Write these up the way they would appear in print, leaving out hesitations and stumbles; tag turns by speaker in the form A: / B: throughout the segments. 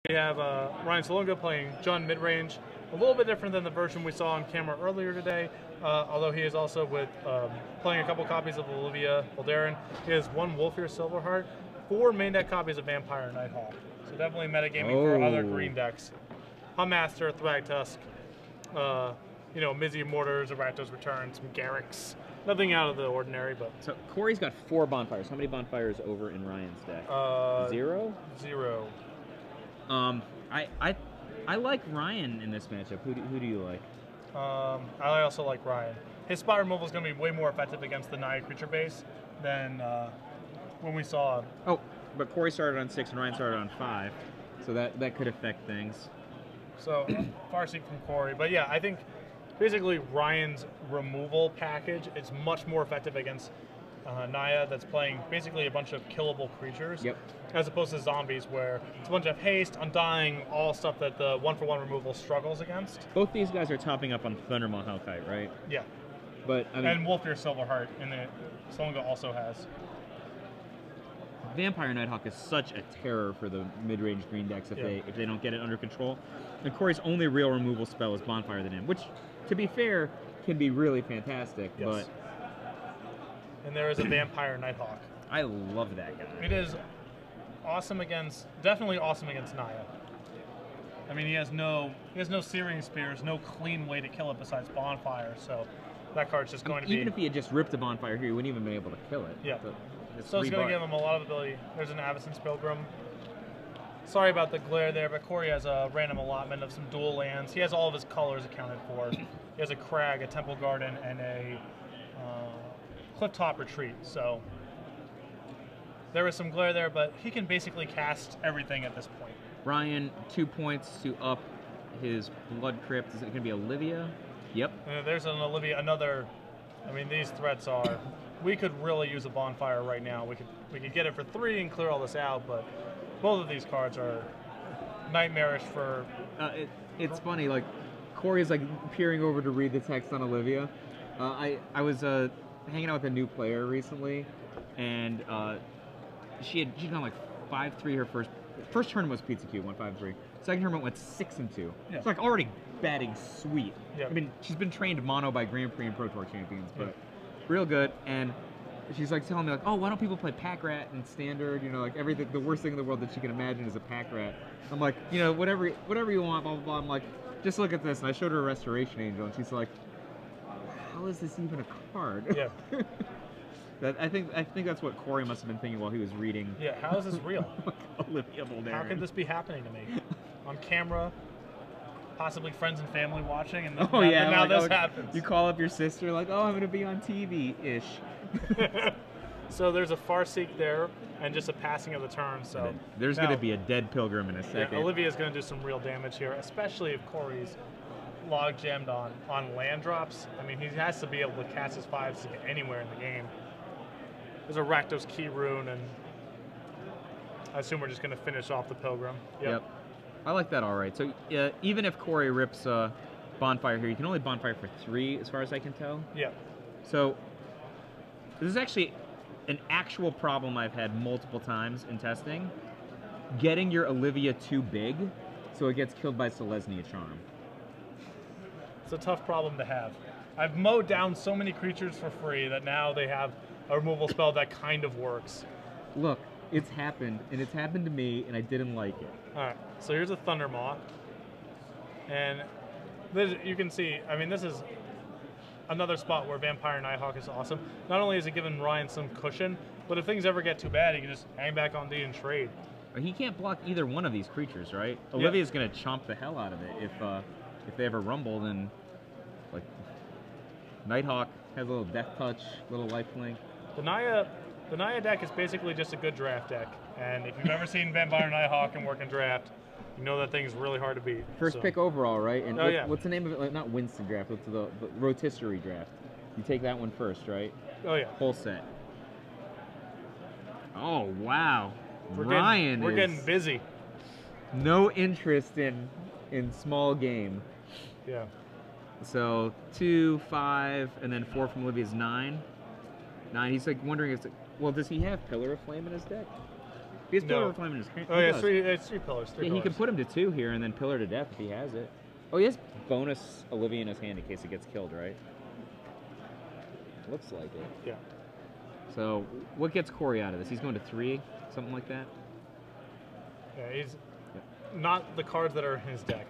A: We have Ryan Salunga playing Jund mid-range. A little bit different than the version we saw on camera earlier today, although he is also with playing a couple copies of Olivia Voldaren. He has 1 Wolfear Silverheart, 4 main deck copies of Vampire Nighthawk. So definitely metagaming for other green decks. Master, Thragtusk, you know, Mizzy Mortars, Rakdos Return, some Garrix. Nothing out of the ordinary, but...
B: So, Cory's got 4 bonfires. How many bonfires over in Ryan's deck? 0?
A: 0.
B: I like Ryan in this matchup. Who do you like?
A: I also like Ryan. His spot removal is going to be way more effective against the Naya creature base than when we saw...
B: Oh, but Cory started on 6 and Ryan started on 5, so that could affect things.
A: So, Farseek from Cory. But yeah, I think basically Ryan's removal package is much more effective against Naya that's playing basically a bunch of killable creatures, as opposed to zombies where it's a bunch of haste, undying, all stuff that the 1-for-1 removal struggles against.
B: Both these guys are topping up on Thundermaw Hellkite, right?
A: Yeah.
B: But I mean,
A: and Wolfear Silverheart in the Salunga also has.
B: Vampire Nighthawk is such a terror for the mid-range green decks if they don't get it under control. And Cory's only real removal spell is Bonfire the Dam, which, to be fair, can be really fantastic.
A: Yes.
B: But
A: and there is a Vampire Nighthawk.
B: I love that guy.
A: It is awesome definitely awesome against Naya. I mean, he has no Searing Spears, no clean way to kill it besides Bonfire, so that card's just going to be...
B: Even if he had just ripped a Bonfire here, he wouldn't even been able to kill it.
A: Yeah. So it's going to give him a lot of ability. There's an Avacyn's Pilgrim. Sorry about the glare there, but Cory has a random allotment of some dual lands. He has all of his colors accounted for. He has a Crag, a Temple Garden, and a Clifftop Retreat. So there is some glare there, but he can basically cast everything at this point.
B: Ryan, 2 points to up his Blood Crypt. Is it going to be Olivia? Yep.
A: And there's an Olivia, another... I mean, these threats are... We could really use a Bonfire right now. We could get it for 3 and clear all this out, but both of these cards are nightmarish for...
B: It's funny, like, Cory is, like, peering over to read the text on Olivia. I was hanging out with a new player recently, and she'd gone, like, 5-3 her first tournament was Pizza Cube, went 5-3. Second tournament went 6-2. Yeah. It's, like, already batting sweet. Yeah. I mean, she's been trained mono by Grand Prix and Pro Tour champions, but... real good, and she's like telling me like, oh, why don't people play Pack Rat and Standard? You know, like everything, the worst thing in the world that she can imagine is a Pack Rat. I'm like, you know, whatever you want, blah blah blah. I'm like, just look at this, and I showed her a Restoration Angel, and she's like, how is this even a card? Yeah. I think that's what Cory must have been thinking while he was reading.
A: Yeah, how is this real?
B: Olivia Voldaren.
A: How could this be happening to me on camera? Possibly friends and family watching, and now this happens.
B: You call up your sister, like, oh, I'm going to be on TV-ish.
A: So there's a Farseek there, and just a passing of the turn. So
B: there's going to be a dead Pilgrim in a second.
A: Yeah, Olivia's going to do some real damage here, especially if Cory's log jammed on land drops. I mean, he has to be able to cast his 5s anywhere in the game. There's a Rakdos Key Rune, and I assume we're just going to finish off the Pilgrim.
B: Yep. I like that all right. So even if Cory rips Bonfire here, you can only Bonfire for 3 as far as I can tell.
A: Yeah.
B: So this is actually an actual problem I've had multiple times in testing. Getting your Olivia too big so it gets killed by Selesnya Charm.
A: It's a tough problem to have. I've mowed down so many creatures for free that now they have a removal spell that kind of works.
B: Look. It's happened, and it's happened to me, and I didn't like it.
A: All right, so here's a Thundermaw, and you can see, I mean, this is another spot where Vampire Nighthawk is awesome. Not only is it giving Ryan some cushion, but if things ever get too bad, he can just hang back on D and trade.
B: He can't block either one of these creatures, right? Olivia's going to chomp the hell out of it if they ever rumble, then, like, Nighthawk has a little Death Touch, little lifelink.
A: The Naya deck is basically just a good draft deck, and if you've ever seen Vampire Nighthawk and work in draft, you know that thing's really hard to beat.
B: First pick overall, right? And what's the name of it? Like, not Winston draft, what's the Rotisserie draft? You take that one first, right?
A: Oh, yeah.
B: Whole set. Oh, wow.
A: We're getting busy.
B: No interest in small game.
A: Yeah.
B: So 2, 5, and then 4 from Olivia's 9. 9. He's like wondering, well, does he have Pillar of Flame in his deck? He has Pillar
A: No.
B: of Flame in his hand.
A: Oh, yeah, it's three pillars.
B: Yeah, he can put him to 2 here and then Pillar to Death if he has it. Oh, he has bonus Olivia in his hand in case it gets killed, right? Looks like it.
A: Yeah.
B: So, what gets Cory out of this? He's going to 3, something like that?
A: Yeah, he's not the cards that are in his deck.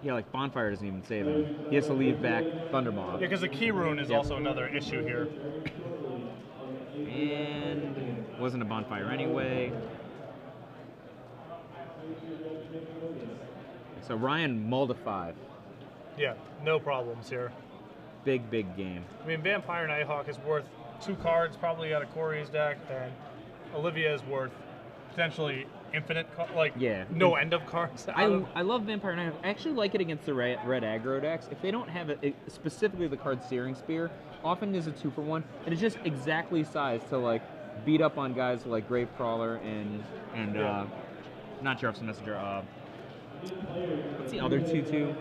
B: Yeah, like Bonfire doesn't even save him. He has to leave back Thundermaw.
A: Yeah, because the key rune is also another issue here.
B: And wasn't a Bonfire anyway. So Ryan mulled a 5.
A: Yeah, no problems here.
B: Big game.
A: I mean, Vampire Nighthawk is worth 2 cards probably out of Cory's deck, and Olivia is worth potentially infinite, no end of cards.
B: I love Vampire Nighthawk. I actually like it against the red aggro decks. If they don't have it, specifically the card Searing Spear, often is a 2-for-1, and it's just exactly sized to like beat up on guys like Gravecrawler and not Jarf's Messenger. What's the other 2/2?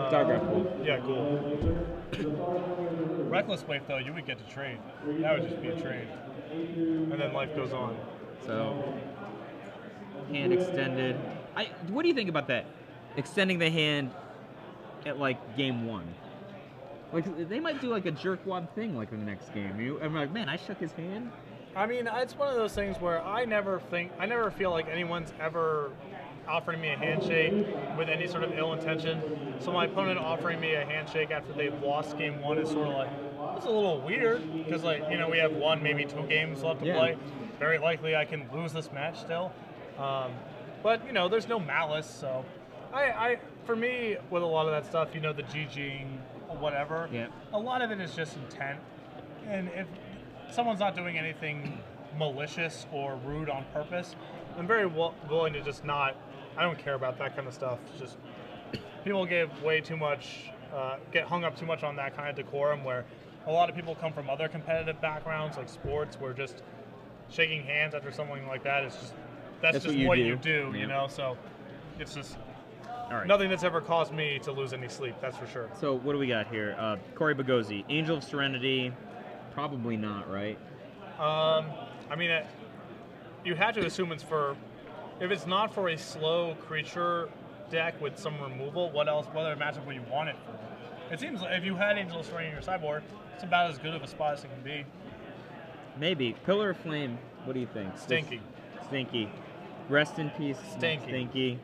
B: Diagram Pool.
A: Yeah, cool. Reckless Wave, though, you would get to trade. That would just be a trade. And then life goes on.
B: So, hand extended. What do you think about that? Extending the hand at, like, game 1. Like, they might do, like, a jerkwad thing, like, in the next game. I'm like, man, I shook his hand?
A: I mean, it's one of those things where I never feel like anyone's ever offering me a handshake with any sort of ill intention. So my opponent offering me a handshake after they've lost game 1 is sort of like, it's a little weird, because, like, you know, we have 1, maybe 2 games left to play. Very likely I can lose this match still. But, you know, there's no malice, so for me, with a lot of that stuff, you know, the GGing or whatever, a lot of it is just intent. And if someone's not doing anything malicious or rude on purpose, I'm very willing to just not, I don't care about that kind of stuff. It's just, people get way too much, get hung up too much on that kind of decorum, where a lot of people come from other competitive backgrounds, like sports, where just shaking hands after something like that is just, that's just what you do, you know? So it's just nothing that's ever caused me to lose any sleep, that's for sure.
B: So what do we got here? Cory Bagozzi, Angel of Serenity, probably not, right?
A: I mean, you had to assume it's for, if it's not for a slow creature deck with some removal, what other matchup would you want it for? It seems like if you had Angel of Serenity in your sideboard, it's about as good of a spot as it can be.
B: Maybe. Pillar of Flame, what do you think?
A: Stinky.
B: Stinky. Rest in peace.
A: Stinky.
B: Stinky.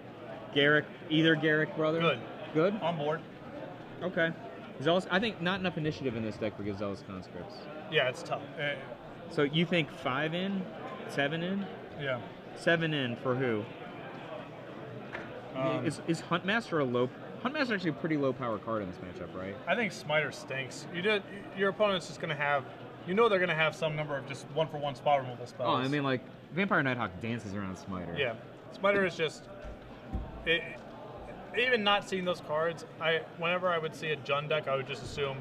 B: Garrick, either Garrick brother?
A: Good.
B: Good?
A: On board.
B: Okay. I think not enough initiative in this deck for Gazelle's Conscripts.
A: Yeah, it's tough.
B: So you think 5 in? 7 in?
A: Yeah.
B: 7 in for who? Is Huntmaster a low... Huntmaster actually a pretty low power card in this matchup, right?
A: I think Smiter stinks. Your opponent's just going to have... You know they're going to have some number of just 1-for-1 spot removal spells.
B: Oh, I mean, like, Vampire Nighthawk dances around Smiter.
A: Yeah. Smiter is just... even not seeing those cards, whenever I would see a Jund deck, I would just assume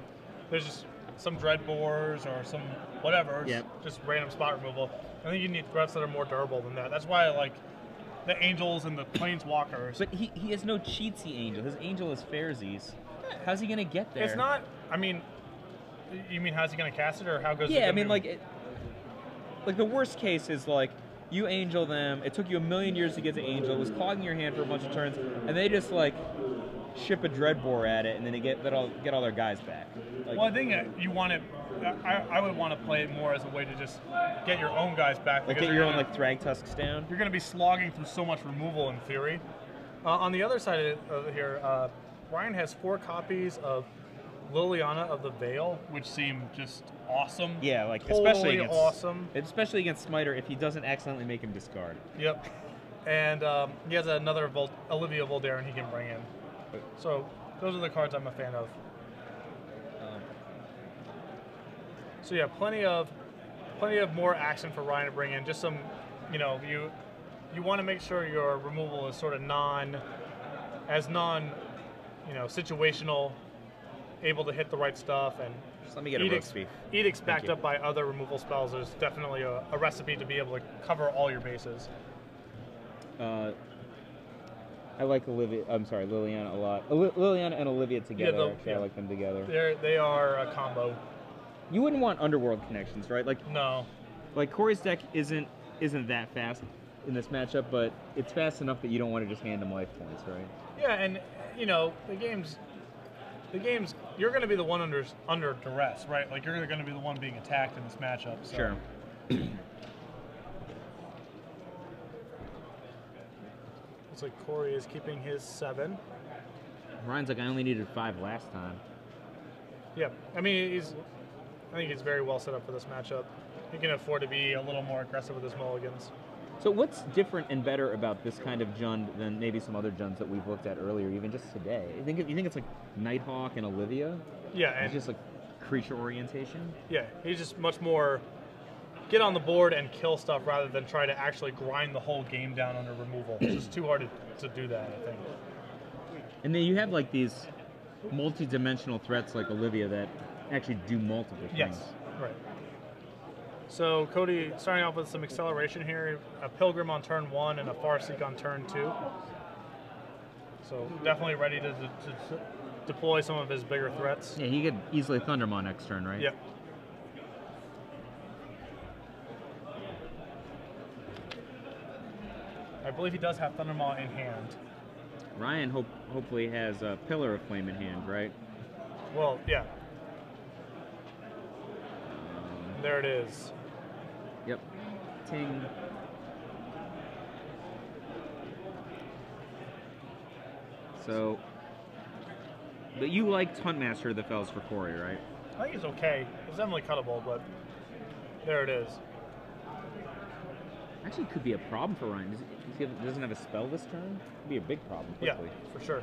A: there's just some Dreadbores or some whatever, just random spot removal. I think you need threats that are more durable than that. That's why I like the Angels and the Planeswalkers.
B: But he has no cheatsy Angel. His Angel is Fairsies. How's he going to get there?
A: It's not, I mean, you mean how's he going to cast it, or how goes it?
B: Yeah, I mean, like the worst case is, like, you Angel them, it took you a million years to get to Angel, it was clogging your hand for a bunch of turns, and they just, like, ship a Dreadbore at it, and then they get all their guys back. Like,
A: well, I think you want it, I would want to play it more as a way to just get your own guys back.
B: Like, get your own, like, Thrag Tusks down?
A: You're going to be slogging through so much removal in theory. On the other side of it here, Ryan has 4 copies of Liliana of the Veil, which seem just awesome.
B: Yeah, like
A: totally awesome.
B: Especially against Smiter if he doesn't accidentally make him discard.
A: Yep. And he has another Olivia Voldaren he can bring in. So those are the cards I'm a fan of. So yeah, plenty of more action for Ryan to bring in. Just some, you know, you want to make sure your removal is sort of situational, able to hit the right stuff, and
B: just let me get a roast beef.
A: Edicts backed up by other removal spells is definitely a recipe to be able to cover all your bases.
B: I like Liliana a lot. Liliana and Olivia together. I like them together.
A: They are a combo.
B: You wouldn't want Underworld connections, right?
A: No.
B: Like Cory's deck isn't that fast in this matchup, but it's fast enough that you don't want to just hand him life points, right?
A: Yeah, and you know the games, you're going to be the one under duress, right? Like you're going to be the one being attacked in this matchup. So.
B: Sure.
A: Looks like Cory is keeping his 7.
B: Ryan's like, I only needed 5 last time.
A: Yeah, I mean I think he's very well set up for this matchup. He can afford to be a little more aggressive with his mulligans.
B: So what's different and better about this kind of Jund than maybe some other Junds that we've looked at earlier, even just today? You think it's like Nighthawk and Olivia?
A: Yeah, and
B: it's just like creature orientation?
A: Yeah, he's just much more get on the board and kill stuff rather than try to actually grind the whole game down under removal. It's just too hard to do that, I think.
B: And then you have like these multi-dimensional threats like Olivia that actually do multiple things.
A: Yes, right. So Cody starting off with some acceleration here, a Pilgrim on turn 1 and a Farseek on turn 2. So definitely ready to deploy some of his bigger threats.
B: Yeah, he could easily Thundermaw next turn, right?
A: Yep. I believe he does have Thundermaw in hand.
B: Ryan hopefully has a Pillar of Flame in hand, right?
A: Well, yeah. There it is.
B: Yep. Ting. So, but you liked Huntmaster of the Fells for Cory, right?
A: I think it's okay. It's definitely cuttable, but there it is.
B: Actually, it could be a problem for Ryan. He doesn't have a spell this turn. Could be a big problem quickly.
A: Yeah, for sure.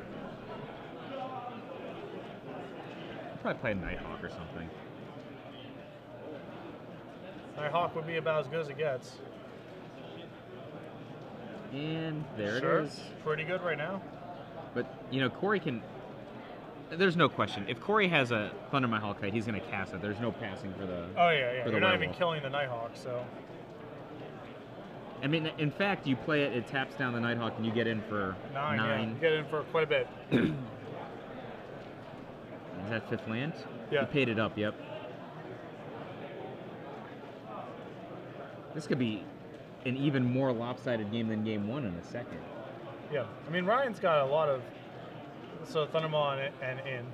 B: I'd probably play a Nighthawk or something.
A: Nighthawk would be about as good as it gets.
B: And there
A: sure.
B: it is.
A: Pretty good right now.
B: But, you know, Cory can... There's no question. If Cory has a Thunder My Hellkite, he's going to cast it. There's no passing for the...
A: Oh, yeah.
B: For
A: You're not even killing the Nighthawk, so...
B: I mean, in fact, you play it, it taps down the Nighthawk, and you get in for 9.
A: Yeah, you get in for quite a bit.
B: Is that 5th land?
A: Yeah.
B: You paid it up, yep. This could be an even more lopsided game than game 1 in a second.
A: Yeah. I mean, Ryan's got a lot of... So, Thundermaw and in.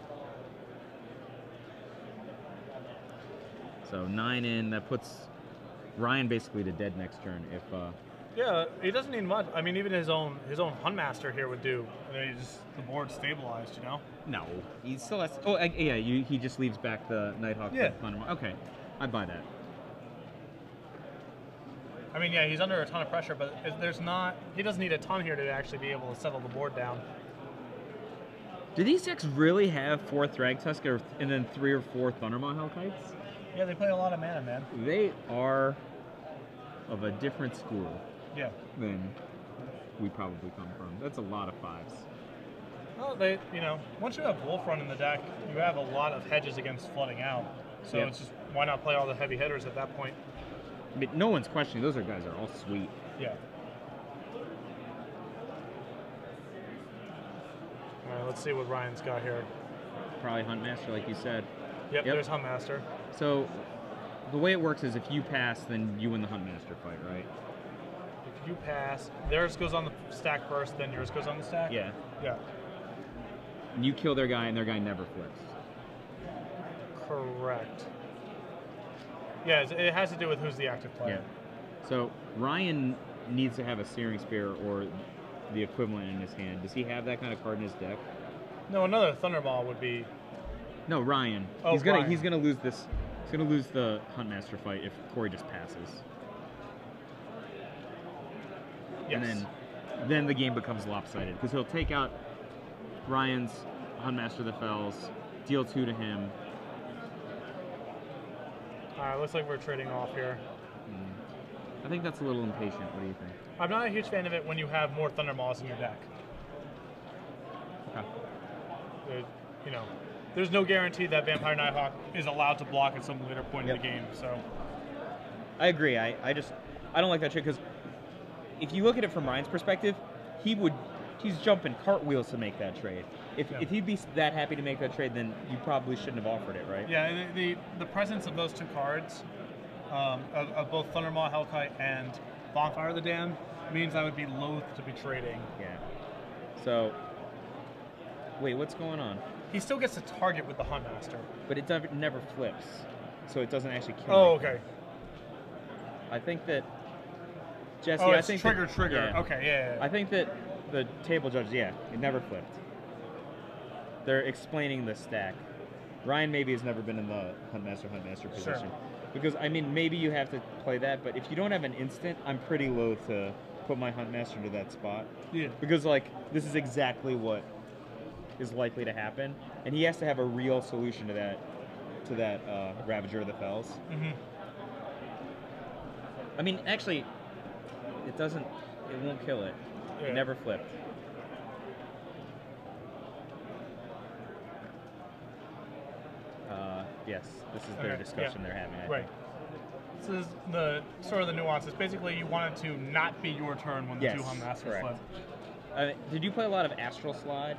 B: So, 9 in, that puts Ryan basically to dead next turn if...
A: Yeah, he doesn't need much. I mean, even his own Huntmaster here would do. And then the board stabilized, you know?
B: No. He still has... Oh, yeah, he just leaves back the Nighthawk.
A: Yeah.
B: Thundermaw. Okay, I'd buy that.
A: I mean, yeah, he's under a ton of pressure, but there's not... He doesn't need a ton here to actually be able to settle the board down.
B: Do these decks really have 4 Thragtusk and then 3 or 4 Thundermaw Hellkites?
A: Yeah, they play a lot of mana, man.
B: They are of a different school
A: Yeah.
B: than we probably come from. That's a lot of 5s.
A: Well, once you have Wolf Run in the deck, you have a lot of hedges against flooding out. So
B: Yep.
A: it's just, why not play all the heavy hitters at that point?
B: I mean, no one's questioning. Those guys are all sweet.
A: Yeah. All right, let's see what Ryan's got here.
B: Probably Huntmaster, like you said.
A: Yep. There's Huntmaster.
B: So the way it works is if you pass, then you win the Huntmaster fight, right?
A: If you pass, theirs goes on the stack first, then yours goes on the stack?
B: Yeah.
A: Yeah.
B: And you kill their guy, and their guy never flips.
A: Correct. Yeah, it has to do with who's the active player.
B: Yeah. So Ryan needs to have a Searing Spear or the equivalent in his hand. Does he have that kind of card in his deck?
A: No, another Thunderball would be...
B: No, Ryan.
A: Oh,
B: he's
A: Ryan.
B: gonna lose this. He's gonna lose the Huntmaster fight if Cory just passes.
A: Yes.
B: And then the game becomes lopsided because he'll take out Ryan's Huntmaster of the Fells, deal 2 to him.
A: All right, looks like we're trading off here.
B: I think that's a little impatient. What do you think?
A: I'm not a huge fan of it when you have more Thundermaws in your deck.
B: Okay.
A: There's no guarantee that Vampire Nighthawk is allowed to block at some later point in the game. So,
B: I agree. I don't like that trick because if you look at it from Ryan's perspective, he would he's jumping cartwheels to make that trade. If he'd be that happy to make that trade, then you probably shouldn't have offered it, right?
A: Yeah, the presence of those two cards, of both Thundermaw Hellkite and Bonfire of the Damned, means I would be loath to be trading.
B: Yeah. So, wait, what's going on?
A: He still gets to target with the Huntmaster.
B: But it never flips, so it doesn't actually kill.
A: Oh,
B: anything.
A: okay.
B: I think that Jesse.
A: Oh,
B: I
A: it's
B: think
A: trigger.
B: Yeah.
A: Okay, yeah.
B: I think that the table judges, it never flipped. They're explaining the stack. Ryan maybe has never been in the Huntmaster position.
A: Sure.
B: Because, I mean, maybe you have to play that, but if you don't have an instant, I'm pretty loath to put my Huntmaster to that spot.
A: Yeah.
B: Because, like, this is exactly what is likely to happen, and he has to have a real solution to that Ravager of the Fells.
A: Mm-hmm.
B: I mean, actually, it won't kill it.
A: Yeah.
B: It never flipped. Yes, this is their discussion they're having, I think.
A: This is the sort of the nuances. Basically, you want it to not be your turn when the two Huntmasters flip.
B: Did you play a lot of Astral Slide?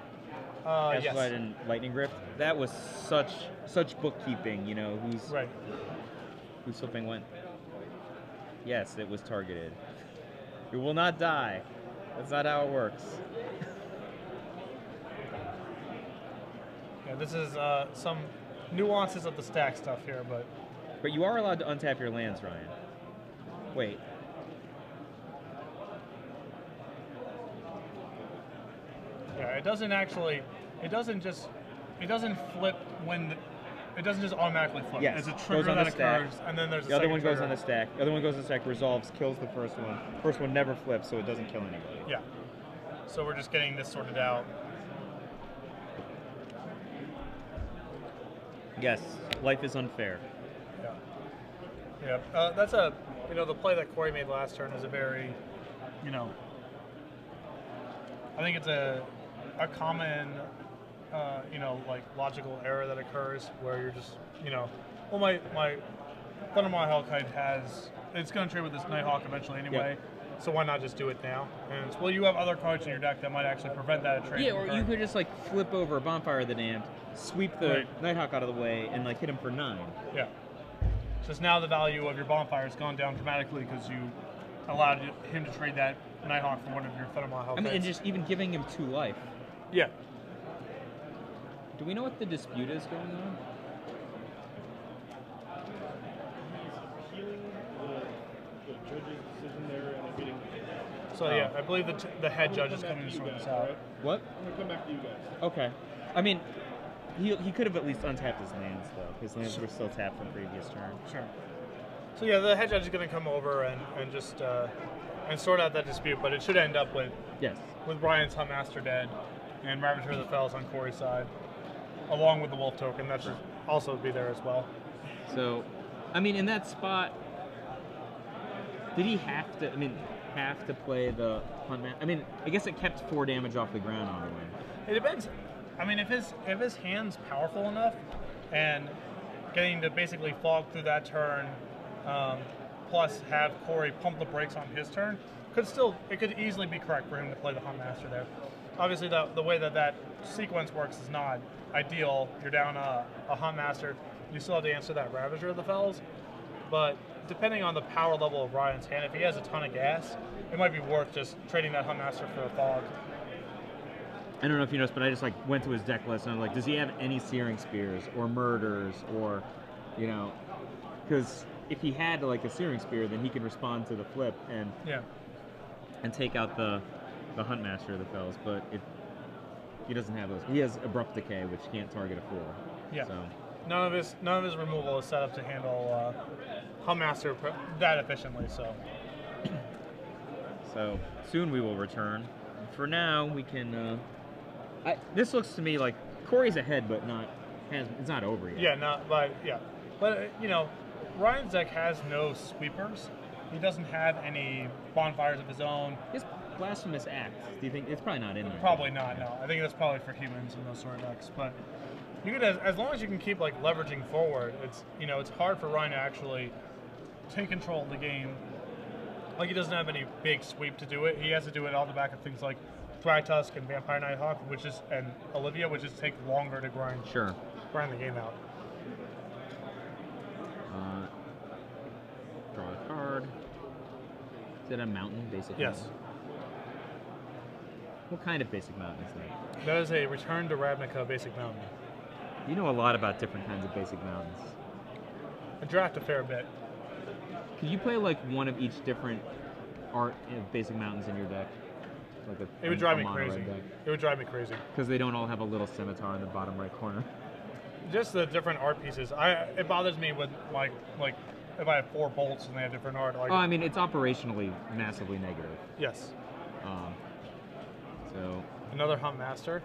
A: Yes.
B: Astral Slide and Lightning Rift? That was such bookkeeping, whose flipping went. Yes, it was targeted. It will not die. That's not how it works.
A: Yeah, this is some nuances of the stack stuff here,
B: But you are allowed to untap your lands, Ryan. Wait.
A: Yeah, it doesn't flip it doesn't just automatically flip.
B: Yes,
A: It's a trigger that occurs, and then there's
B: the other one goes on the stack. The other one goes on the stack, resolves, kills the first one. First one never flips, so it doesn't kill anybody.
A: Yeah. So we're just getting this sorted out.
B: Yes, life is unfair.
A: Yeah. That's the play that Cory made last turn is a very, I think it's a common, logical error that occurs where you're just, well, my Thundermaw Hellkite it's going to trade with this Nighthawk eventually anyway. Yeah. So why not just do it now? And it's, well, you have other cards in your deck that might actually prevent that trade.
B: Yeah, or you could just flip over Bonfire of the Damned, sweep the Nighthawk out of the way, and hit him for 9.
A: Yeah. Just now the value of your Bonfire has gone down dramatically because you allowed him to trade that Nighthawk for one of your Thundermaw Hellkites.
B: I mean, and just even giving him 2 life.
A: Yeah.
B: Do we know what the dispute is going on?
A: So yeah, I believe the head judge is coming to sort this out.
B: What?
C: I'm gonna come back to you guys.
B: Okay. I mean, he could have at least untapped his lands though. His lands were still tapped from previous turn.
A: Sure. So yeah, the head judge is going to come over and just and sort out that dispute, but it should end up with Ryan's Huntmaster dead and Ravager of the Fells on Cory's side, along with the Wolf token. That should also be there as well.
B: So, I mean, in that spot, did he have to? I mean, have to play the Huntmaster? I mean, I guess it kept 4 damage off the ground on the win.
A: It depends. I mean, if his hand's powerful enough, and getting to basically fog through that turn, plus have Cory pump the brakes on his turn, it could easily be correct for him to play the Huntmaster there. Obviously, the way that sequence works is not ideal. You're down a Huntmaster, you still have to answer that Ravager of the Fells, but depending on the power level of Ryan's hand, if he has a ton of gas, it might be worth just trading that Huntmaster for a fog.
B: I don't know if you noticed, but I just went to his deck list and I'm like, does he have any Searing Spears or Murders or, because if he had a Searing Spear, then he could respond to the flip and take out the Huntmaster of the Fells. But if he doesn't have those, he has Abrupt Decay, which can't target a 4.
A: Yeah.
B: So
A: none of his removal is set up to handle Huntmaster that efficiently.
B: So soon we will return. For now, we can. This looks to me like Cory's ahead, but it's not over yet.
A: But Ryan's deck has no sweepers. He doesn't have any bonfires of his own.
B: His Blasphemous Act, do you think it's probably not in there?
A: Probably not. No, I think that's probably for humans and those sort of decks. But you could, as long as you can keep leveraging forward, it's hard for Ryan to actually take control of the game. He doesn't have any big sweep to do it. He has to do it on the back of things like Thragtusk and Vampire Nighthawk, and Olivia, which just take longer to grind.
B: Sure.
A: Grind the game out.
B: Draw a card. Is it a mountain, basic?
A: Yes.
B: Mountain? What kind of basic mountain is that?
A: That is a Return to Ravnica basic mountain.
B: You know a lot about different kinds of basic mountains.
A: I draft a fair bit.
B: Could you play like one of each different art of basic mountains in your deck? Like
A: it would drive me crazy. It would drive me crazy.
B: Because they don't all have a little scimitar in the bottom right corner.
A: Just the different art pieces. It bothers me with like if I have 4 bolts and they have different art. Like,
B: oh, I mean, it's operationally massively negative.
A: Yes.
B: So.
A: Another Hunt Master.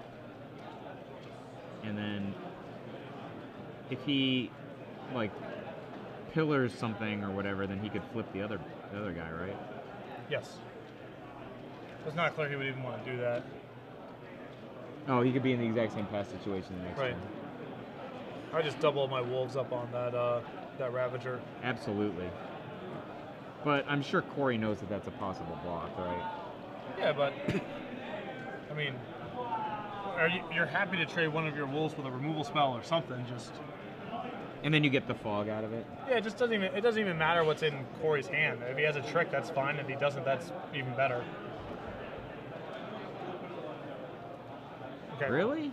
B: And then if he like pillars something or whatever, then he could flip the other guy, right?
A: Yes. It's not clear he would even want to do that.
B: Oh, he could be in the exact same pass situation the next
A: right.
B: time.
A: I just double my wolves up on that Ravager.
B: Absolutely. But I'm sure Cory knows that that's a possible block, right?
A: Yeah, but I mean, you're happy to trade one of your wolves with a removal spell or something, just.
B: And then you get the fog out of it.
A: Yeah, it doesn't even matter what's in Cory's hand. If he has a trick, that's fine. If he doesn't, that's even better. Okay.
B: Really?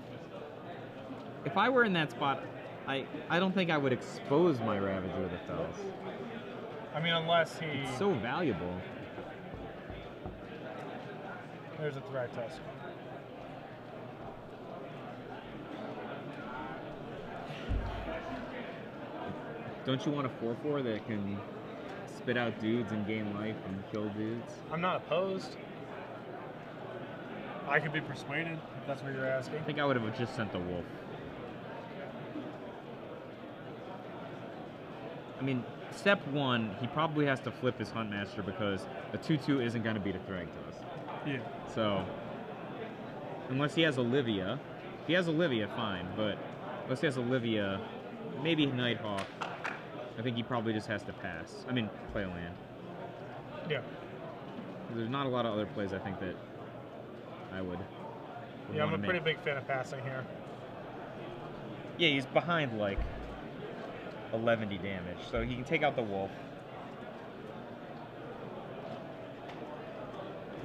B: If I were in that spot, I don't think I would expose my Ravager with the Fells.
A: I mean, unless he.
B: It's so valuable.
A: There's a Thragtusk.
B: Don't you want a 4/4 that can spit out dudes and gain life and kill dudes?
A: I'm not opposed. I could be persuaded, if that's what you're asking.
B: I think I would have just sent the wolf. I mean, step 1, he probably has to flip his Huntmaster because a 2/2 isn't going to beat a Thragtusk.
A: Yeah.
B: So, unless he has Olivia. If he has Olivia, fine, but unless he has Olivia, maybe Nighthawk, I think he probably just has to pass. I mean, play a land.
A: Yeah.
B: There's not a lot of other plays I think that I would
A: yeah, I'm a pretty big fan of passing here.
B: Yeah, he's behind like 11 damage, so he can take out the wolf.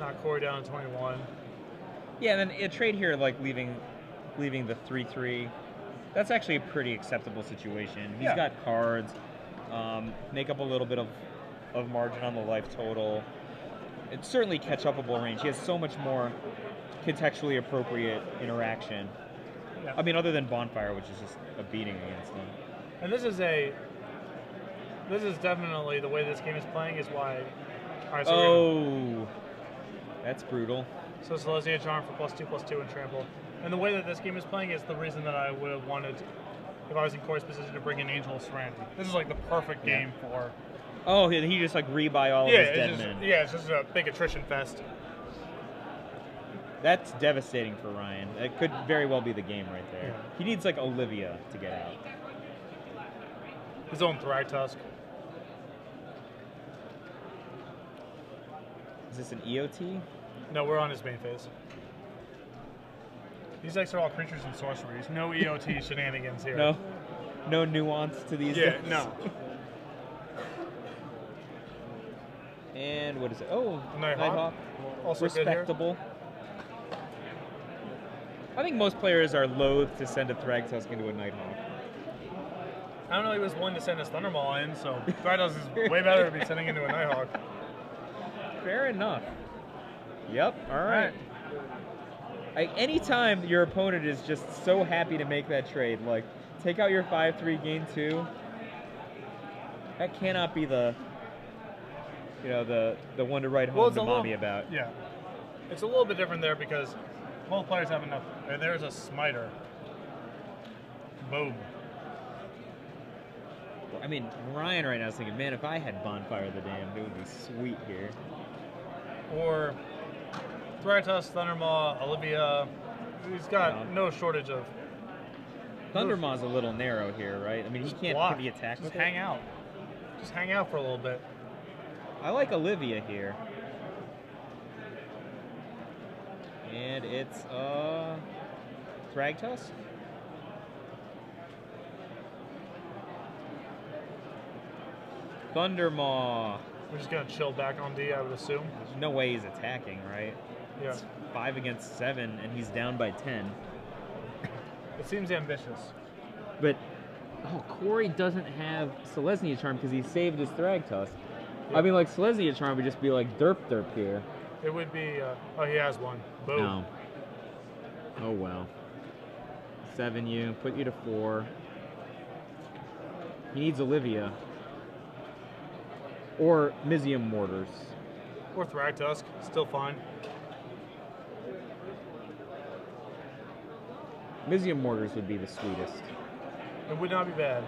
A: Knock Cory down to 21.
B: Yeah, and then a trade here, like leaving the 3/3. That's actually a pretty acceptable situation. He's got cards, make up a little bit of margin on the life total. It's certainly catch-upable range. He has so much more contextually appropriate interaction. Yeah. I mean, other than Bonfire, which is just a beating against him.
A: And this is definitely the way this game is playing is why. Right, so
B: that's brutal.
A: So Celestia Charm for +2/+2 and trample. And the way that this game is playing is the reason that I would have wanted, if I was in Cory's position, to bring in Angel of Serenity. This is like the perfect game for.
B: Oh, he just like rebuy all of his dead men.
A: Yeah, it's just a big attrition fest.
B: That's devastating for Ryan. That could very well be the game right there.
A: Yeah.
B: He needs like Olivia to get out.
A: His own Thragtusk.
B: Is this an EOT?
A: No, we're on his main phase. These decks are all creatures and sorceries. No EOT shenanigans here.
B: No nuance to these decks.
A: No.
B: And what is it? Oh,
A: Nighthawk. Also
B: respectable. I think most players are loath to send a Thragtusk into a Nighthawk.
A: I don't know, he was one to send his Thundermaw in, so Thragtusk is way better to be sending into a Nighthawk.
B: Fair enough. Yep, alright. Anytime your opponent is just so happy to make that trade, like, take out your 5/3, gain 2, that cannot be the one to write home to mommy about.
A: Yeah. It's a little bit different there because both players have enough. There's a Smiter. Boom.
B: I mean, Ryan right now is thinking, man, if I had Bonfire of the Damned, it would be sweet here.
A: Or Thragtusk, Thundermaw, Olivia. He's got no shortage of.
B: Thundermaw's a little narrow here, right? I mean, he can't be attacked.
A: Just hang out. Just hang out for a little bit.
B: I like Olivia here. And it's Thragtusk? Thundermaw.
A: We're just gonna chill back on D, I would assume.
B: There's no way he's attacking, right?
A: Yeah.
B: It's 5 against 7, and he's down by 10.
A: It seems ambitious.
B: But, Cory doesn't have Selesnya Charm because he saved his Thragtusk.
A: Yeah.
B: I mean, like, Selesnya Charm would just be like derp here.
A: It would be, oh, he has one. Boom.
B: No. Oh, well. 7 you, put you to 4. He needs Olivia. Or Mizium Mortars.
A: Or Thragtusk, still fine.
B: Mizium Mortars would be the sweetest.
A: It would not be bad.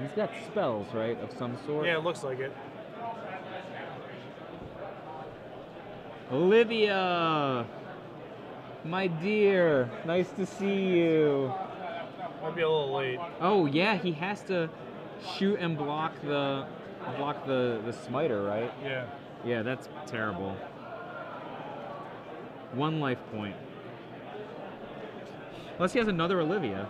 B: He's got spells, right, of some sort?
A: Yeah, it looks like it.
B: Olivia! My dear, nice to see you.
A: Might be a little late.
B: Oh yeah, he has to shoot and block the smiter, right?
A: Yeah.
B: Yeah, that's terrible. 1 life point. Unless he has another Olivia.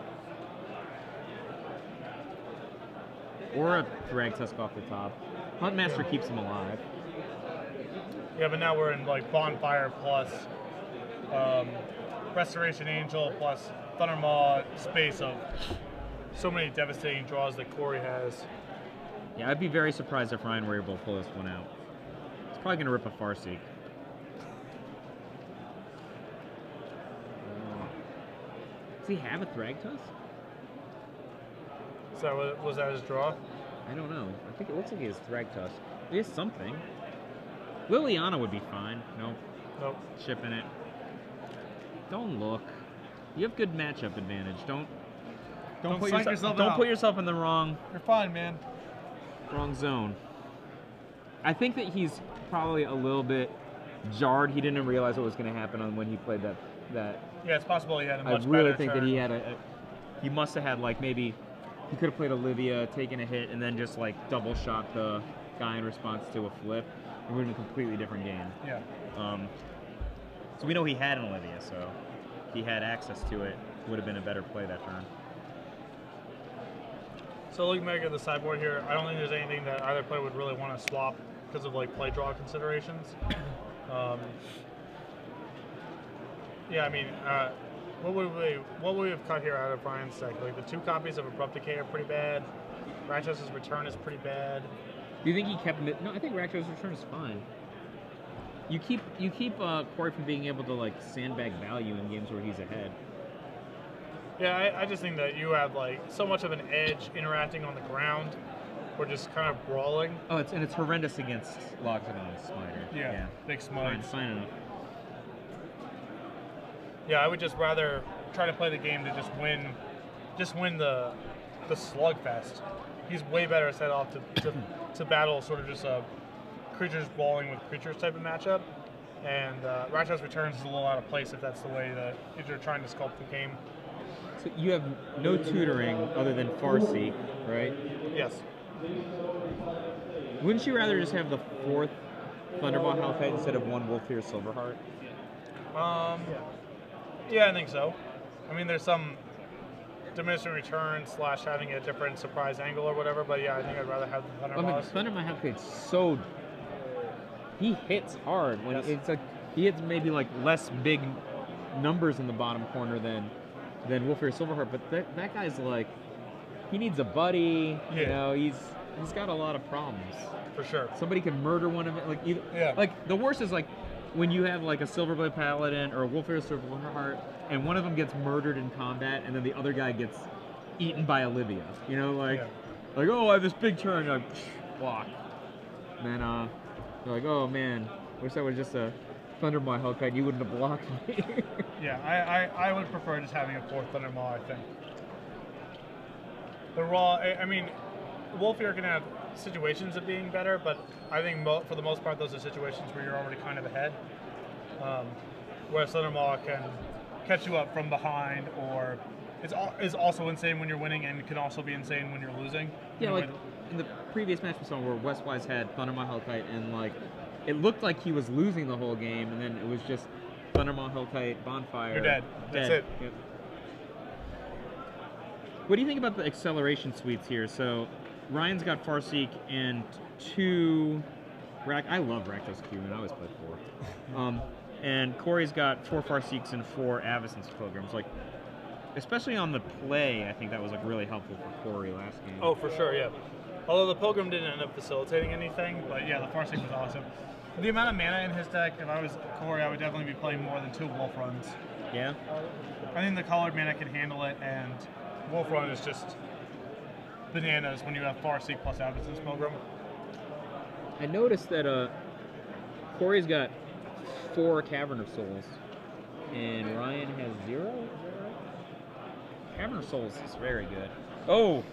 B: Or a Thragtusk off the top. Huntmaster keeps him alive.
A: Yeah, but now we're in like Bonfire plus Restoration Angel plus Thundermaw space of so many devastating draws that Cory has.
B: Yeah, I'd be very surprised if Ryan were able to pull this one out. He's probably going to rip a Farseek. Does he have a Thragtusk?
A: So was that his draw?
B: I don't know. I think it looks like he has Thragtusk. He has something. Liliana would be fine. Nope.
A: Nope.
B: Shipping it. Don't look. You have good matchup advantage. Don't put
A: psych yourself
B: don't
A: out.
B: put yourself in the wrong
A: You're fine, man.
B: zone. I think that he's probably a little bit jarred. He didn't realize what was going to happen on when he played that.
A: Yeah, it's possible he had a much
B: I really
A: better
B: think
A: turn.
B: that he had he must have had like maybe he could have played Olivia, taken a hit, and then just like double shot the guy in response to a flip. It would have been a completely different game.
A: Yeah.
B: So we know he had an Olivia, so if he had access to it, would have been a better play that turn.
A: So looking back at the sideboard here, I don't think there's anything that either player would really want to swap because of like play draw considerations. Yeah, I mean, what would we have cut here out of Brian's deck? Like the 2 copies of Abrupt Decay are pretty bad. Ratches's Return is pretty bad.
B: Do you think he kept it? No, I think Rakshas's Return is fine. You keep Cory from being able to like sandbag value in games where he's ahead.
A: Yeah, I just think that you have like so much of an edge interacting on the ground, or just kind of brawling.
B: Oh, it's horrendous against Loxodon Smiter.
A: Yeah, big
B: Fine,
A: smites.
B: fine enough.
A: Yeah, I would just rather try to play the game to just win the slugfest. He's way better set off to battle sort of just a creatures brawling with creatures type of matchup. And Rakshas Returns is a little out of place if that's the way that if you're trying to sculpt the game.
B: So you have no tutoring other than Farseek, right?
A: Yes.
B: Wouldn't you rather just have the 4th Thunderbolt Hellkite instead of 1 Wolfear Silverheart?
A: Yeah, I think so. I mean, there's some diminishing return / having a different surprise angle or whatever, but yeah, I think I'd rather have the Thunderbolt.
B: Thunderbolt Hellkite's so... He hits hard. When it's like he hits maybe like less big numbers in the bottom corner than Wolfear Silverheart, but that guy's like, he needs a buddy.
A: Yeah.
B: You know, he's got a lot of problems.
A: For sure.
B: Somebody can murder one of it. Like like the worst is like when you have like a Silverblade Paladin or a Wolfear Silverheart, and one of them gets murdered in combat, and then the other guy gets eaten by Olivia. You know, like oh, I have this big turn, like block. And then you're like, oh man, wish I was just a Thundermaw Hellkite. You wouldn't have blocked me.
A: Yeah, I would prefer just having a 4th Thundermaw. I think the raw. I mean, Wolfear can have situations of being better, but I think for the most part, those are situations where you're already kind of ahead. Whereas Thundermaw can catch you up from behind, or is also insane when you're winning and can also be insane when you're losing.
B: Yeah, like in the previous match we saw where Westwise had Thundermaw Hellkite and like it looked like he was losing the whole game, and then it was just Thundermaw Hellkite Bonfire.
A: You're dead. That's it.
B: Yep. What do you think about the acceleration suites here? So Ryan's got Farseek and 2 I love Rakdos Cuban. I always play 4. And Cory's got 4 Farseeks and 4 Avacyn's Pilgrims. Like, especially on the play, I think that was like really helpful for Cory last game.
A: Oh, for sure, yeah. Although the Pilgrim didn't end up facilitating anything, but yeah, the Farseek was awesome. The amount of mana in his deck, if I was Cory, I would definitely be playing more than 2 Wolf Runs.
B: Yeah?
A: I think the colored mana can handle it, and Wolf Run is just bananas when you have Farseek plus Avacyn's Pilgrim.
B: I noticed that Cory's got 4 Cavern of Souls, and Ryan has 0? Is that right? Cavern of Souls is very good. Oh!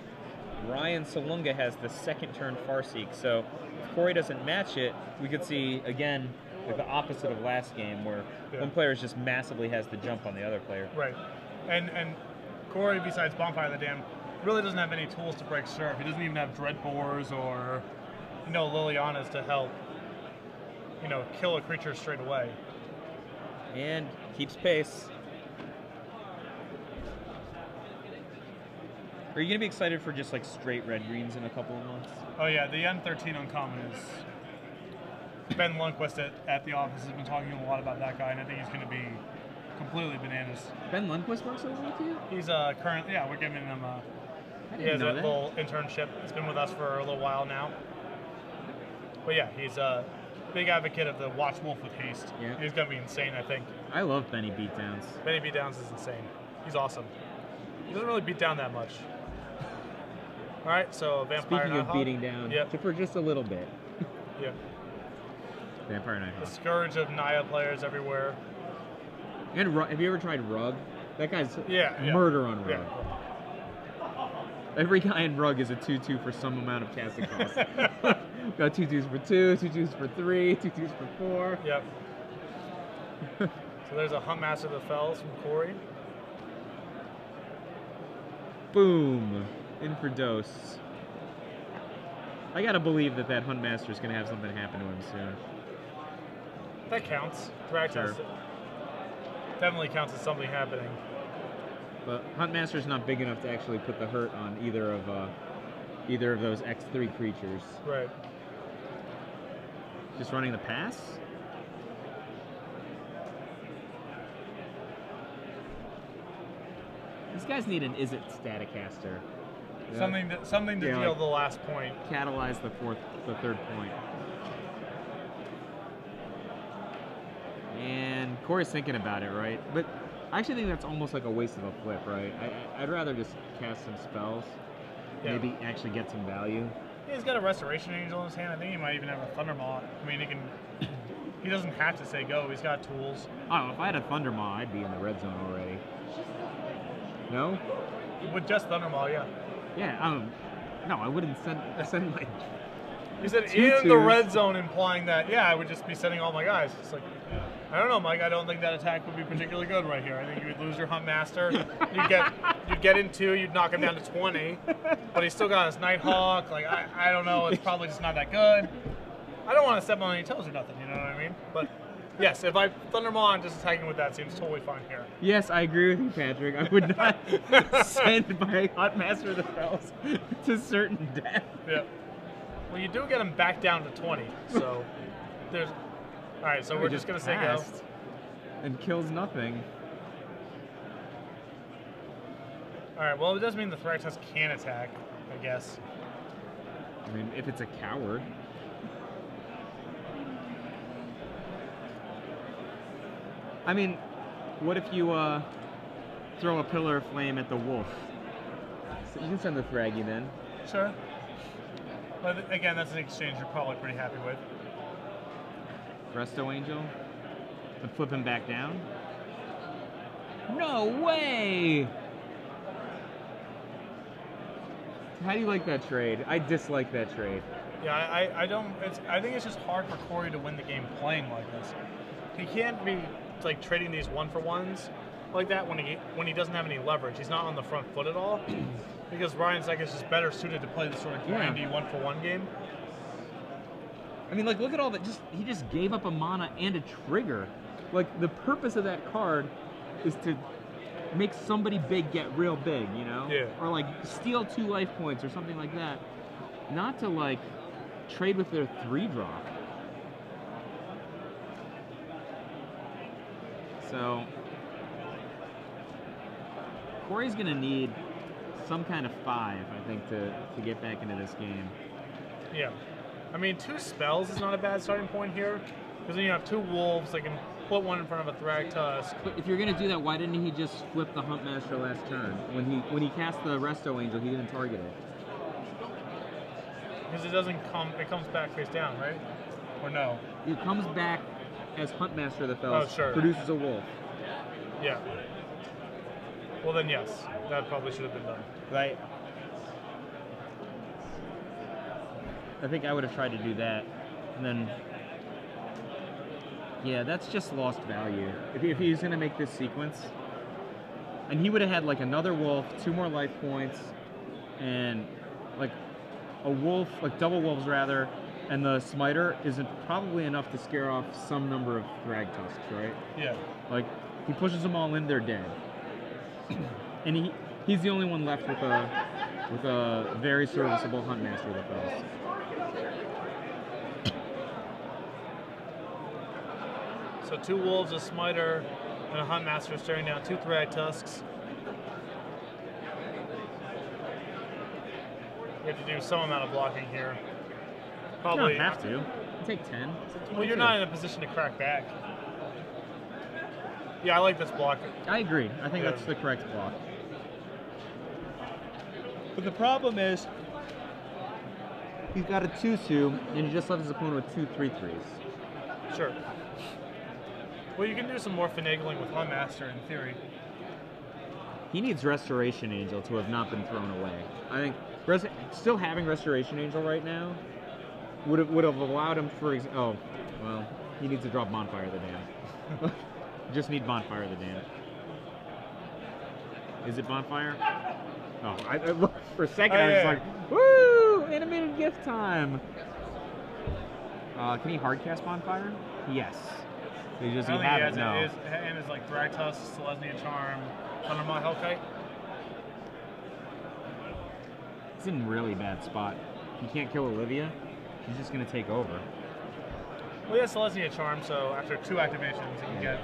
B: Ryan Salunga has the second turn Farseek, so if Cory doesn't match it, we could see, again, like the opposite of last game, where one player just massively has the jump on the other player.
A: Right. And Cory, besides Bonfire the Dam, really doesn't have any tools to break Surf. He doesn't even have Dreadbores or, Lilianas to help, kill a creature straight away.
B: And keeps pace. Are you going to be excited for just like straight red-greens in a couple of months?
A: Oh yeah, the N13 uncommon is... Ben Lundquist at the office has been talking a lot about that guy, and I think he's going to be completely bananas.
B: Ben Lundquist works over with you?
A: He's currently, we're giving him he has a little internship. He's been with us for a little while now. But yeah, he's a big advocate of the Watch Wolf with haste.
B: Yeah.
A: He's going to be insane, I think.
B: I love Benny Beatdowns.
A: Benny Beatdowns is insane. He's awesome. He doesn't really beat down that much. All right, so Vampire
B: Speaking
A: Nighthawk.
B: of beating down, for just a little bit.
A: Yeah.
B: Vampire Nighthawk.
A: The scourge of Naya players everywhere.
B: And have you ever tried Rug? That guy's murder on Rug.
A: Yeah.
B: Every guy in Rug is a 2/2 for some amount of casting cost. Got 2/2s for 2, 2/2s for 3, 2/2s for 4.
A: Yep. So there's a Huntmaster of the Fells from Cory.
B: Boom. In for dose. I gotta believe that Huntmaster is gonna have something happen to him soon.
A: That counts. Sure. Definitely counts as something happening.
B: But Huntmaster's not big enough to actually put the hurt on either of those X3 creatures.
A: Right.
B: Just running the pass? These guys need an Is It Staticaster.
A: Something to deal the last point.
B: Catalyze the third point. And Cory's thinking about it, right? But I actually think that's almost like a waste of a flip, right? I'd rather just cast some spells, maybe actually get some value.
A: Yeah, he's got a Restoration Angel in his hand. I think he might even have a Thundermaw. I mean, he doesn't have to say go. He's got tools.
B: Oh, if I had a Thundermaw, I'd be in the red zone already. No?
A: With just Thundermaw, yeah.
B: Yeah, no, I wouldn't send my...
A: You said in the red zone, implying that, I would just be sending all my guys. It's like, I don't know, Mike. I don't think that attack would be particularly good right here. I think you would lose your Huntmaster. You'd get in 2, you'd knock him down to 20, but he's still got his Nighthawk. Like, I don't know. It's probably just not that good. I don't want to step on any toes or nothing, you know what I mean? But yes, if I Thundermaw and just attacking with that seems totally fine here.
B: Yes, I agree with you, Patrick. I would not send my Huntmaster of the Fells to certain death.
A: Yeah. Well, you do get him back down to 20, so there's... All right, so we're just going to say go.
B: And kills nothing.
A: All right, well, it does mean the Thraxus can attack, I guess.
B: I mean, if it's a coward. I mean, what if you throw a Pillar of Flame at the wolf? So you can send the Thraggy then.
A: Sure. But again, that's an exchange you're probably pretty happy with.
B: Resto Angel? And flip him back down? No way! How do you like that trade? I dislike that trade.
A: Yeah, I don't... I think it's just hard for Cory to win the game playing like this. He can't be like trading these 1-for-1s like that when he doesn't have any leverage. He's not on the front foot at all. Because Ryan's deck is just better suited to play this sort of grindy 1-for-1 game.
B: I mean, like, look at all that. He just gave up a mana and a trigger. Like, the purpose of that card is to make somebody big get real big, you know?
A: Yeah.
B: Or, like, steal 2 life points or something like that. Not to, like, trade with their 3-drop. So, Cory's going to need some kind of 5, I think, to get back into this game.
A: Yeah. I mean, 2 spells is not a bad starting point here, because then you have 2 wolves that can put one in front of a Thragtusk.
B: But if you're gonna do that, why didn't he just flip the Huntmaster last turn? When he cast the Resto Angel, he didn't target it.
A: Because it comes back face down, right? Or no?
B: It comes back as Huntmaster that fell.
A: Oh, sure.
B: Produces a wolf.
A: Yeah. Well then, yes, that probably should have been done.
B: Right. I think I would have tried to do that, and then, yeah, that's just lost value. If he was going to make this sequence, and he would have had like another wolf, 2 more life points, and like a wolf, like double wolves rather, and the smiter isn't probably enough to scare off some number of Thragtusks, right?
A: Yeah.
B: Like, he pushes them all in, they're dead. And he's the only one left with a very serviceable Huntmaster that falls.
A: So 2 wolves, a smiter, and a Huntmaster staring down 2 Thragtusks. You have to do some amount of blocking here. Probably.
B: You don't have to. You take 10.
A: Well, you're not in a position to crack back. Yeah, I like this block.
B: I agree. I think that's the correct block. But the problem is, he's got a 2/2, and he just left his opponent with 2 3/3s.
A: Sure. Well, you can do some more finagling with Huntmaster in theory.
B: He needs Restoration Angel to have not been thrown away. I think still having Restoration Angel right now would have allowed him for. Oh, well, he needs to drop Bonfire of the Damned. Just need Bonfire of the Damned. Is it Bonfire? Oh, I for a second I was like, woo! Animated gift time! Can he hardcast Bonfire? Yes. Does he have it? No.
A: And it's like Thragtusk, Selesnya Charm, Thundermaw Hellkite.
B: He's in a really bad spot. He can't kill Olivia. He's just going to take over.
A: Well, he has Selesnya Charm, so after 2 activations, he can get.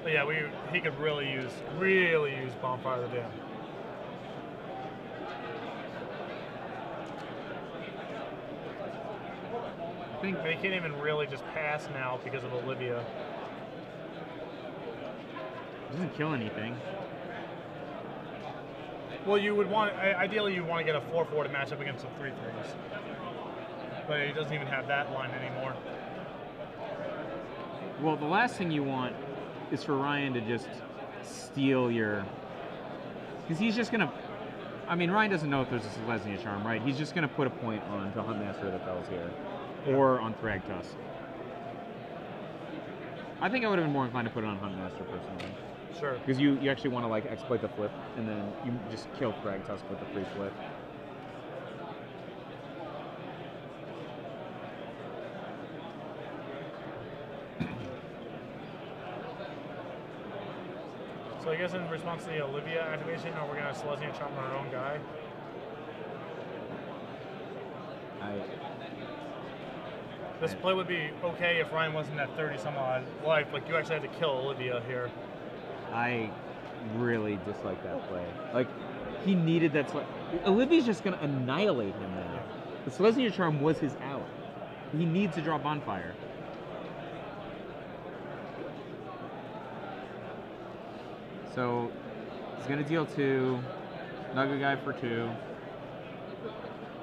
A: But yeah, he could really use Bonfire of the Damned. I mean, he can't even really just pass now because of Olivia.
B: Doesn't kill anything.
A: Well, you would want, ideally you want to get a 4/4 to match up against the 3/3s. But he doesn't even have that line anymore.
B: Well, the last thing you want is for Ryan to just steal your... Because he's just going to... I mean, Ryan doesn't know if there's a Selesnya Charm, right? He's just going to put a point on to Huntmaster of the Fells here. Or on Thragtusk. I think I would have been more inclined to put it on Huntmaster personally.
A: Sure.
B: Because you actually want to like exploit the flip, and then you just kill Thragtusk with the free flip.
A: So I guess in response to the Olivia activation, we're going to Selesnya Charm on our own guy. This play would be okay if Ryan wasn't at 30-some-odd life. Like, you actually had to kill Olivia here.
B: I really dislike that play. Like, he needed that. Olivia's just going to annihilate him now. Yeah. The Selesnya Charm was his out. He needs to draw Bonfire. So, he's going to deal 2. Nug a guy for 2.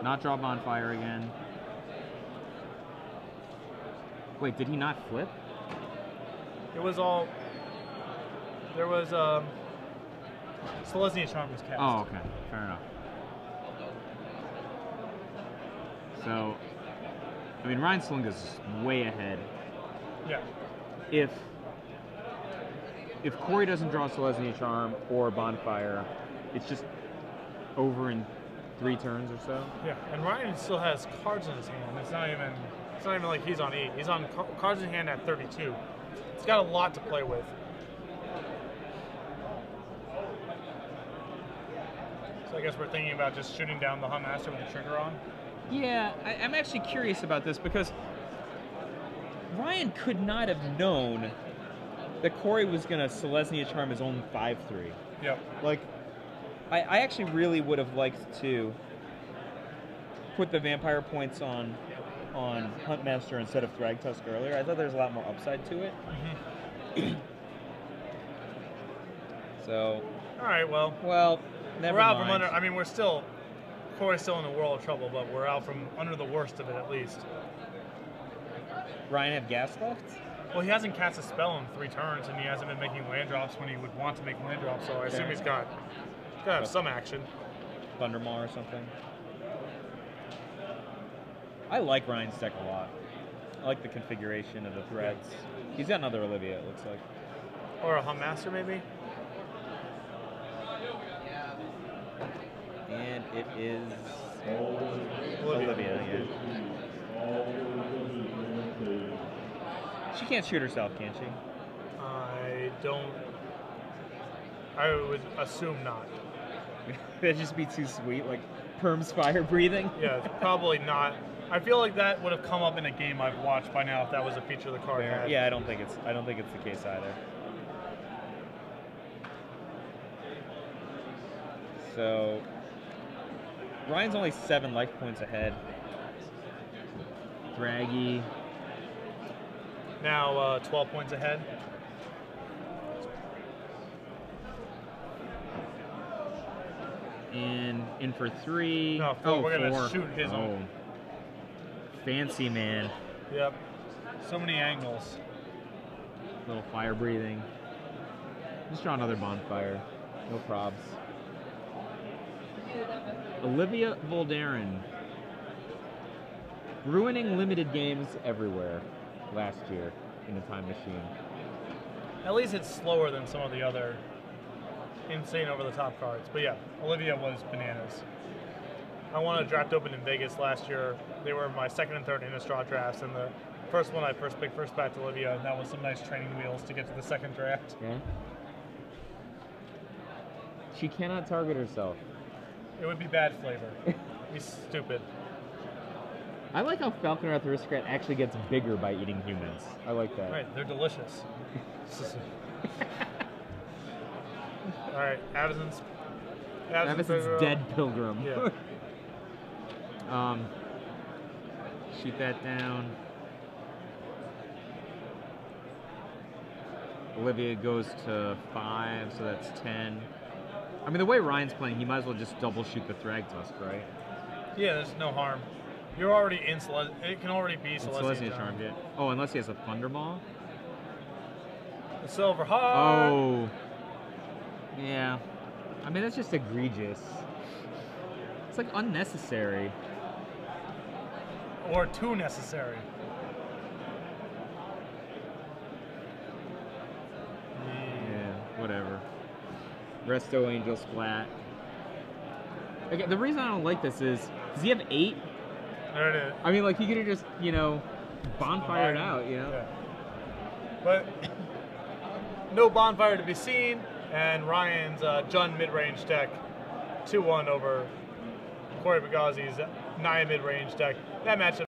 B: Not draw Bonfire again. Wait, did he not flip?
A: It was all... There was, Selesnya Charm was cast.
B: Oh, okay. Fair enough. So, I mean, Ryan Salunga's way ahead.
A: Yeah.
B: If Cory doesn't draw Selesnya Charm or Bonfire, it's just over in 3 turns or so.
A: Yeah, and Ryan still has cards in his hand. It's not even like he's on 8. He's on cards in hand at 32. He's got a lot to play with. So I guess we're thinking about just shooting down the Huntmaster with the trigger on.
B: Yeah, I'm actually curious about this because Ryan could not have known that Cory was going to Selesnya Charm his own 5/3.
A: Yep.
B: Like, I actually really would have liked to put the Vampire points on Huntmaster instead of Thragtusk earlier. I thought there was a lot more upside to it.
A: Mm-hmm.
B: So.
A: All right, well,
B: never
A: we're out
B: mind.
A: from under. I mean, Cory's still in a world of trouble, but we're out from under the worst of it at least.
B: Ryan have gas left?
A: Well, he hasn't cast a spell in 3 turns, and he hasn't been making land drops when he would want to make land drops. So I assume he's got to have some action.
B: Thundermaw or something. I like Ryan's deck a lot. I like the configuration of the threads. He's got another Olivia, it looks like.
A: Or a Huntmaster, maybe?
B: And it is Olivia, yeah. She can't shoot herself, can she?
A: I would assume not.
B: That'd just be too sweet, like Perm's fire breathing.
A: Yeah, probably not. I feel like that would have come up in a game I've watched by now if that was a feature the card had.
B: Yeah, I don't think it's the case either. So Ryan's only 7 life points ahead. Draggy.
A: Now 12 points ahead.
B: And in for 3.
A: No, 4. We're going to shoot his own.
B: Fancy man.
A: Yep. So many angles.
B: Little fire breathing. Just draw another Bonfire. No probs. Olivia Voldaren. Ruining limited games everywhere last year in the Time Machine.
A: At least it's slower than some of the other insane over-the-top cards. But yeah, Olivia was bananas. I won a draft open in Vegas last year. They were my 2nd and 3rd Innistrad drafts, and the first one I picked first back to Olivia, and that was some nice training wheels to get to the 2nd draft.
B: Yeah. She cannot target herself.
A: It would be bad flavor. It'd be stupid.
B: I like how Falconwrath Aristocrat actually gets bigger by eating humans. I like that.
A: Right, they're delicious. All right, Avacyn's
B: dead pilgrim.
A: Yeah.
B: Shoot that down. Olivia goes to 5, so that's 10. I mean, the way Ryan's playing, he might as well just double shoot the Thragtusk, right?
A: Yeah, there's no harm. You're already in Selesnya. It can already be Selesnya Charm.
B: Yeah. Oh, unless he has a Thundermaw?
A: The Silver Heart.
B: Oh. Yeah. I mean, that's just egregious. It's like unnecessary.
A: Or too necessary.
B: Yeah, whatever. Resto Angel Splat. Okay, the reason I don't like this is, does he have 8?
A: There it is.
B: I mean, like, he could have just, bonfired out,
A: Yeah. But no Bonfire to be seen, and Ryan's Jund mid-range deck 2-1 over Cory Bagozzi's Naya mid-range deck. That matchup